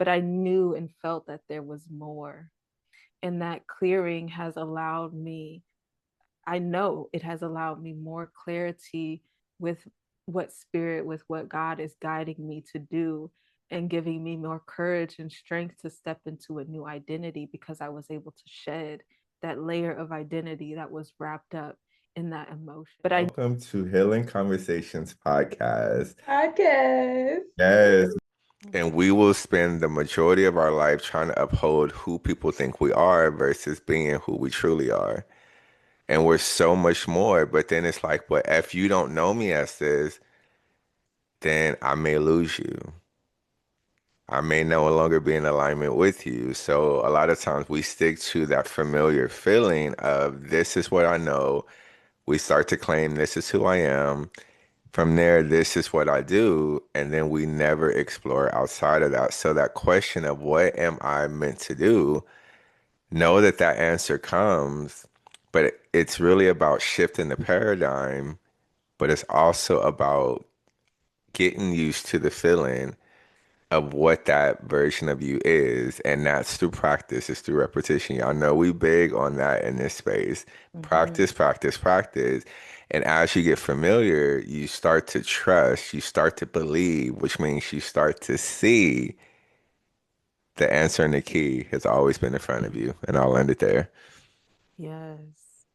but I knew and felt that there was more. And that clearing has allowed me, I know it has allowed me more clarity with what spirit, with what God is guiding me to do, and giving me more courage and strength to step into a new identity, because I was able to shed that layer of identity that was wrapped up in that emotion. But I Welcome to Healing Conversations podcast. Podcast. Yes. And we will spend the majority of our life trying to uphold who people think we are versus being who we truly are. And we're so much more. But then it's like, but if you don't know me as this, then I may lose you. I may no longer be in alignment with you. So a lot of times we stick to that familiar feeling of this is what I know. We start to claim this is who I am. From there, this is what I do. And then we never explore outside of that. So that question of what am I meant to do? Know that that answer comes, but it's really about shifting the paradigm, but it's also about getting used to the feeling of what that version of you is. And that's through practice, it's through repetition. Y'all know we big on that in this space. Mhm. Practice, practice, practice. And as you get familiar, you start to trust, you start to believe, which means you start to see the answer and the key has always been in front of you. And I'll end it there. Yes,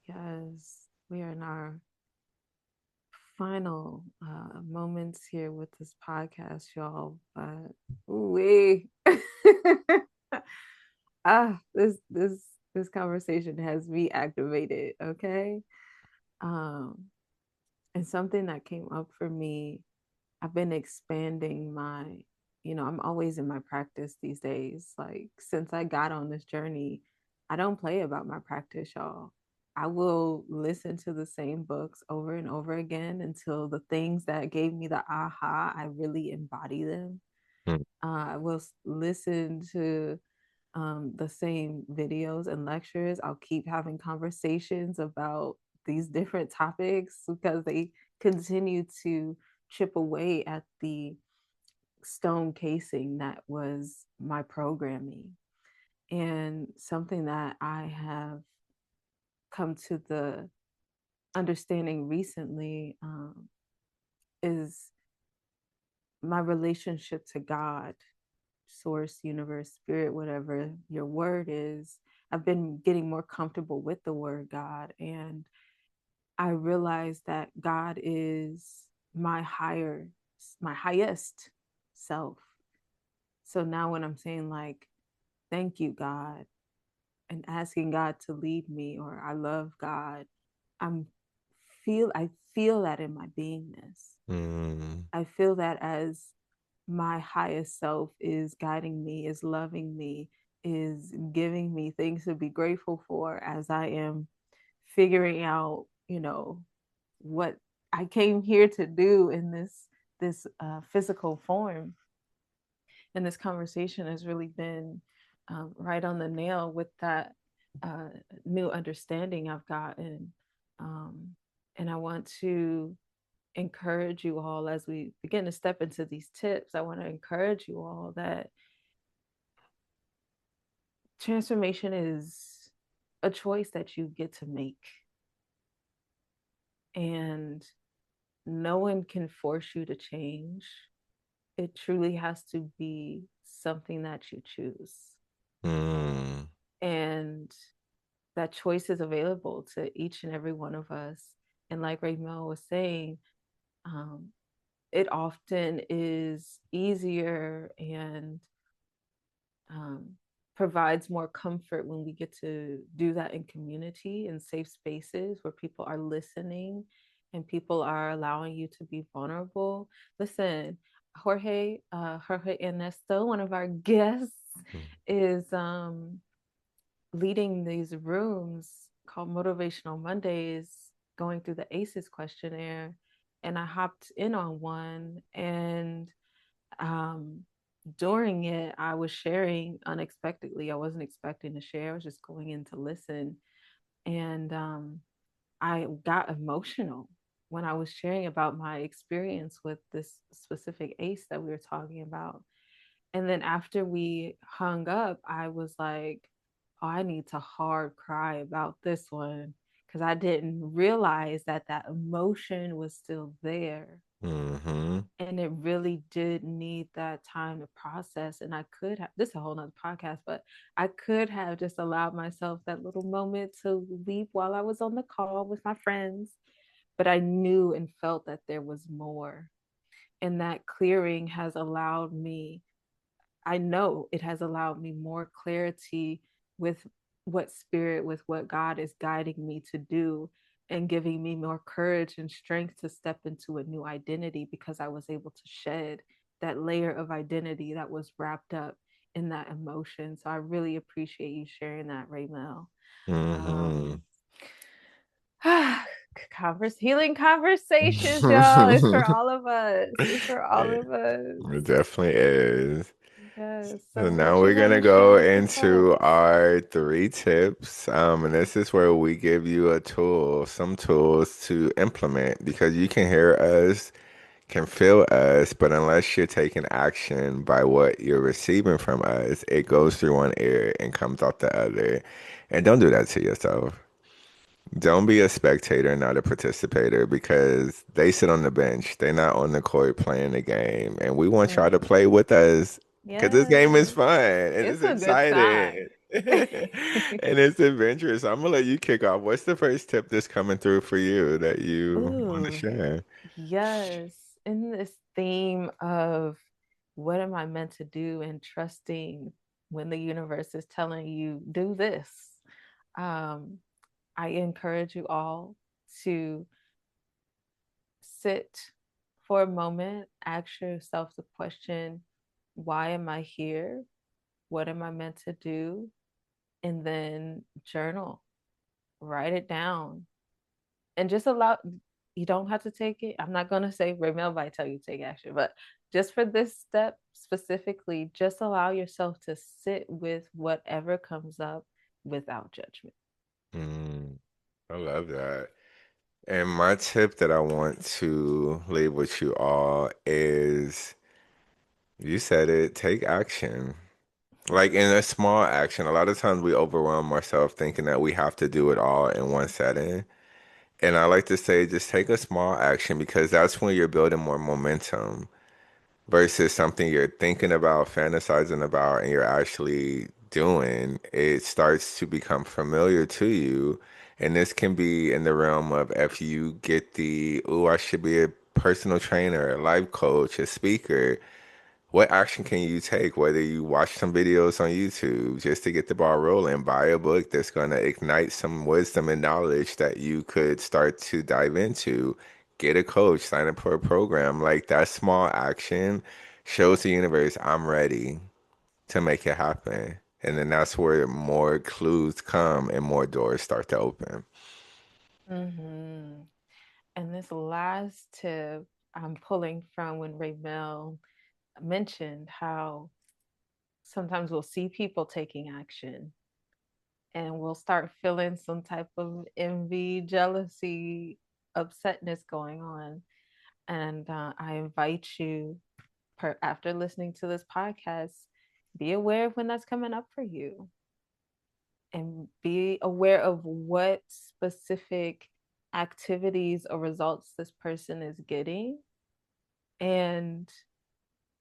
yes. We are in our final moments here with this podcast, y'all. But we this conversation has me activated, okay? Um, and something that came up for me, I've been expanding my, I'm always in my practice these days. Like since I got on this journey, I don't play about my practice, y'all. I will listen to the same books over and over again until the things that gave me the aha, I really embody them. Mm. I will listen to the same videos and lectures. I'll keep having conversations about these different topics because they continue to chip away at the stone casing that was my programming. And something that I have come to the understanding recently is my relationship to God, source, universe, spirit, whatever your word is. I've been getting more comfortable with the word God, and I realized that God is my higher, my highest self. So now when I'm saying like, thank you, God, and asking God to lead me, or I love God, I'm I feel that in my beingness. Mm. I feel that as my highest self is guiding me, is loving me, is giving me things to be grateful for as I am figuring out, what I came here to do in this physical form. And this conversation has really been right on the nail with that uh, new understanding I've gotten. Um, and I want to encourage you all as we begin to step into these tips. I want to encourage you all that transformation is a choice that you get to make. And no one can force you to change. It truly has to be something that you choose. Mm. And that choice is available to each and every one of us. And like Raymel was saying, um, it often is easier and um, provides more comfort when we get to do that in community and safe spaces where people are listening and people are allowing you to be vulnerable. Listen, Jorge Ernesto, one of our guests, Mm. is leading these rooms called Motivational Mondays, going through the ACEs questionnaire. And I hopped in on one, and um, during it, I was sharing unexpectedly. I wasn't expecting to share, I was just going in to listen. And I got emotional when I was sharing about my experience with this specific ACE that we were talking about. And then after we hung up, I was like, oh, I need to hard cry about this one because I didn't realize that that emotion was still there. Mm-hmm. And it really did need that time to process. And I could have, this is a whole nother podcast, but I could have just allowed myself that little moment to weep while I was on the call with my friends. But I knew and felt that there was more. And that clearing has allowed me, I know it has allowed me more clarity with what spirit, with what God is guiding me to do, and giving me more courage and strength to step into a new identity because I was able to shed that layer of identity that was wrapped up in that emotion. So I really appreciate you sharing that, Raymel. Mm-hmm. Um, healing conversations, y'all. It's for all of us. It's for all It, of us. it definitely is. Yes. So So now what you we're want gonna to share go as the into tips? our 3 tips. And this is where we give you a tool, some tools to implement because you can hear us, can feel us, but unless you're taking action by what you're receiving from us, it goes through one ear and comes out the other. And don't do that to yourself. Don't be a spectator, not a participator, because they sit on the bench. They're not on the court playing the game. And we want y'all to Right. play with us because this game is Yes. fun and it's It's a good exciting time. and it's adventurous. I'm gonna let you kick off. What's the first tip that's coming through for you that you want to Ooh, share? yes. In this theme of what am I meant to do and trusting when the universe is telling you, do this. Um, I encourage you all to sit for a moment, ask yourself the question, why am I here? What am I meant to do? And then journal, write it down, and just allow, you don't have to take it. I'm not going to say Raymel might tell you to take action, but just for this step specifically, just allow yourself to sit with whatever comes up without judgment. Mm, I love that. And my tip that I want to leave with you all is you said it, take action. Like in a small action, a lot of times we overwhelm ourselves thinking that we have to do it all in one setting. And I like to say, just take a small action because that's when you're building more momentum versus something you're thinking about, fantasizing about, and you're actually doing. It starts to become familiar to you. And this can be in the realm of if you get the, oh, I should be a personal trainer, a life coach, a speaker. What action can you take? Whether you watch some videos on YouTube just to get the ball rolling, buy a book that's going to ignite some wisdom and knowledge that you could start to dive into, get a coach, sign up for a program. Like that small action shows the universe, I'm ready to make it happen. And then that's where more clues come and more doors start to open. Mm-hmm. And this last tip I'm pulling from when Raymel mentioned how sometimes we'll see people taking action and we'll start feeling some type of envy, jealousy, upsetness going on. And I invite you, after listening to this podcast, be aware of when that's coming up for you and be aware of what specific activities or results this person is getting, and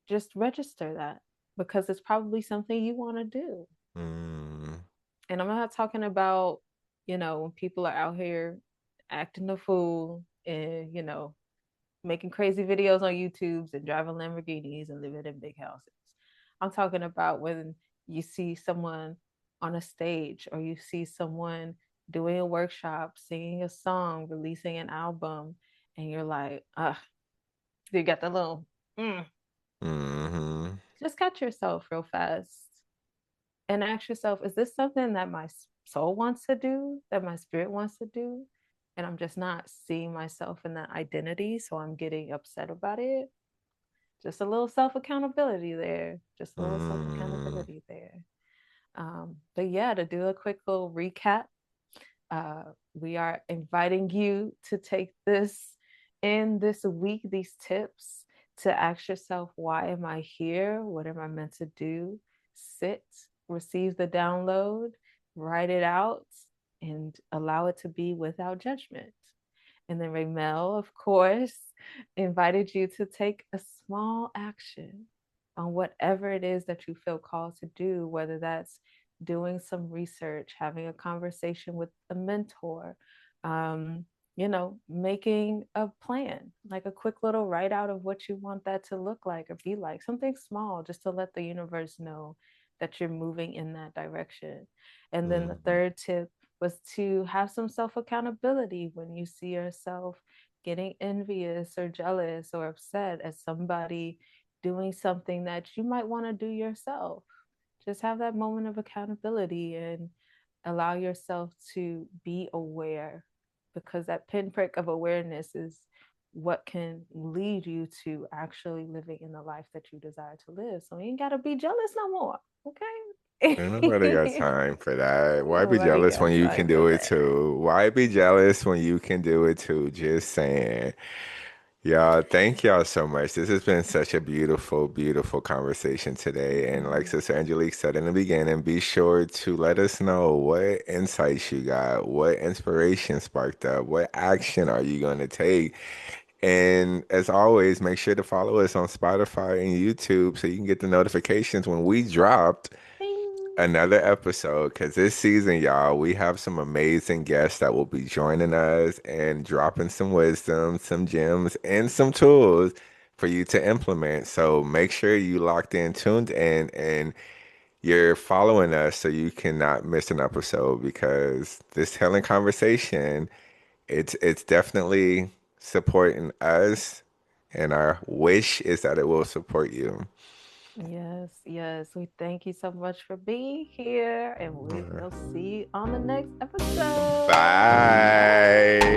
just register that because it's probably something you want to do. Mm, And I'm not talking about, when people are out here acting a fool and, making crazy videos on YouTubes and driving Lamborghinis and living in big houses. I'm talking about when you see someone on a stage or you see someone doing a workshop, singing a song, releasing an album, and you're like, you got the little, mm. mm-hmm, Just catch yourself real fast and ask yourself, is this something that my soul wants to do, that my spirit wants to do? And I'm just not seeing myself in that identity. So I'm getting upset about it. Just a little self accountability there. Just a little self mm, accountability there. But yeah, to do a quick little recap, we are inviting you to take this in this week, these tips. to ask yourself, why am I here? What am I meant to do? Sit, receive the download, write it out, and allow it to be without judgment. And then Ramel, of course, invited you to take a small action on whatever it is that you feel called to do, whether that's doing some research, having a conversation with a mentor, um, making a plan, like a quick little write out of what you want that to look like or be like, something small, just to let the universe know that you're moving in that direction. And then the Mhm. third tip was to have some self accountability when you see yourself getting envious or jealous or upset at somebody doing something that you might want to do yourself. Just have that moment of accountability and allow yourself to be aware, because that pinprick of awareness is what can lead you to actually living in the life that you desire to live. So you ain't got to be jealous no more. Ain't nobody got Okay. time for that. Why be Nobody jealous when got you time can for do it that. too? Why be jealous when you can do it too? Just saying. Y'all, thank y'all so much. This has been such a beautiful, beautiful conversation today. And like Mhm. Sister Angelique said in the beginning, be sure to let us know what insights you got, what inspiration sparked up, what action are you going to take. And as always, make sure to follow us on Spotify and YouTube so you can get the notifications when we dropped Bing. another episode. Because this season, y'all, we have some amazing guests that will be joining us and dropping some wisdom, some gems, and some tools for you to implement. So make sure you locked in, tuned in, and you're following us so you cannot miss an episode, because this Helen conversation, it's definitely supporting us, and our wish is that it will support you. Yes, yes. We thank you so much for being here, and we will see you on the next episode. Bye.